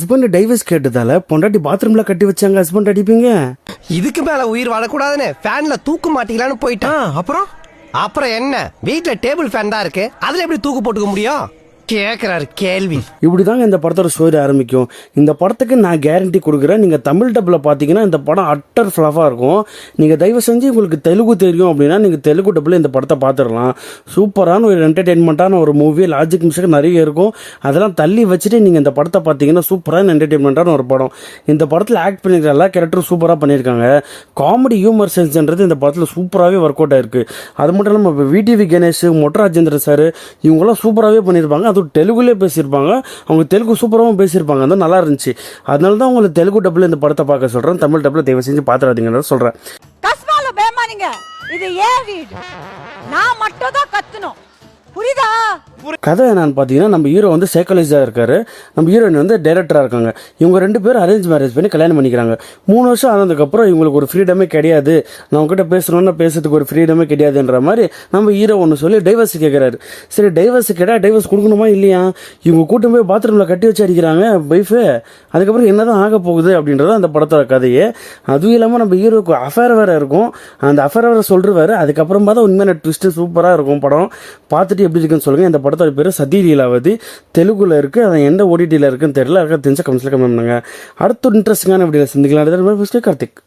Husband divorce கேட்டதால பொண்டாட்டி பாத்ரூம்ல கட்டி வச்சாங்க ஹஸ்பண்ட் அடிப்பீங்க. இதுக்கு மேல உயிர் வாழக்கூடாதுன்னு ஃபேன்ல தூக்கு மாட்டிக்கலான்னு போயிட்டான். அப்புறம் என்ன, வீட்டுல டேபிள் ஃபேன் தான் இருக்கு, அதுல எப்படி தூக்கு போட்டுக்க முடியும் கேக்குறாரு கேள்வி. இப்படிதாங்க இந்த படத்தோட ஸ்டோரி ஆரம்பிக்கும். இந்த படத்துக்கு நான் கேரண்டி கொடுக்குறேன், நீங்க தமிழ் டப்ல பாத்தீங்கன்னா இந்த படம் அட்டர் ஃபிளாஃபா இருக்கும். நீங்க தயவு செஞ்சு உங்களுக்கு தெலுங்கு தெரியும் அப்படின்னா நீங்க தெலுங்கு டப்ல இந்த படத்தை பார்த்துடலாம். சூப்பரான ஒரு என்டர்டெயின்மெண்ட்டான ஒரு மூவி, லாஜிக் மிஸ்டேக் நிறைய இருக்கும். அதெல்லாம் தள்ளி வச்சுட்டு நீங்க இந்த படத்தை பார்த்தீங்கன்னா சூப்பரான என்டர்டெயின்மெண்ட்டான ஒரு படம். இந்த படத்தில் ஆக்ட் பண்ணிருக்கிற எல்லா கேரக்டரும் சூப்பராக பண்ணியிருக்காங்க. காமெடி ஹியூமர் சென்ஸ்ன்றது இந்த படத்தில் சூப்பராகவே ஒர்க் அவுட் ஆயிருக்கு. அது மட்டும் இல்லாமல் இப்போ விடிவி கணேஷ், மொட்ட ராஜேந்திர சார் இவங்களாம் சூப்பராகவே பண்ணியிருப்பாங்க. அது தெலுங்குலேயே பேசியிருப்பாங்க. அவங்க தெலுங்கு சூப்பராகவும் பேசியிருப்பாங்க. அது நல்லா இருந்துச்சு. அதனால தான் உங்களுக்கு தெலுங்கு டப்பில் இந்த படத்தை பார்க்க சொல்கிறேன். தமிழ் டப்பில் தயவு செஞ்சு பார்த்துடாதீங்கன்னு சொல்கிறேன். இது ஏன் வீடு, நான் மட்டும் தான் கத்தணும், புரியுதா? கதை என்னன்னு பார்த்தீங்கன்னா, நம்ம ஹீரோ வந்து சைக்காலஜிஸ்டாக இருக்காரு, நம்ம ஹீரோயின் வந்து டைரக்டராக இருக்காங்க. இவங்க 2 பேரும் அரேஞ்ச் மேரேஜ் பண்ணி கல்யாணம் பண்ணிக்கிறாங்க. 3 வருஷம் ஆனதுக்கப்புறம் இவங்களுக்கு ஒரு ஃப்ரீடமே கிடையாது, நான் உங்ககிட்ட பேசணும்னா பேசுறதுக்கு ஒரு ஃப்ரீடமே கிடையாதுன்ற மாதிரி நம்ம ஹீரோ ஒன்று சொல்லி டைவர்ஸ் கேட்குறாரு. சரி டைவர்ஸ் கேட்டால் டைவர்ஸ் கொடுக்கணுமா இல்லையா? இவங்க கூட்டம் போய் பாத்ரூமில் கட்டி வச்சு அடிக்கிறாங்க ஒய்ஃபு. அதுக்கப்புறம் என்ன தான் ஆக போகுது அப்படின்றது அந்த படத்தோட கதையே. அதுவும் இல்லாமல் நம்ம ஹீரோக்கு அஃபேர் வேறு இருக்கும். அந்த அஃபேர் வேறு சொல்லிருவாரு. அதுக்கப்புறமா தான் உண்மையான ட்விஸ்ட்டு சூப்பராக இருக்கும். படம் பார்த்துட்டு எப்படி இருக்குன்னு சொல்லுங்கள். இந்த படத்தோட பேர் சதி லீலாவதி, தெலுங்குல இருக்குது. அது எந்த ஓடிடியில் இருக்குன்னு தெரியல. தெரிஞ்ச கமெண்ட்ஸில் கமெண்ட் பண்ணுங்க. அடுத்த இன்ட்ரெஸ்டிங்கான வீடியோவில் சந்திக்கலாம். கார்த்திக்.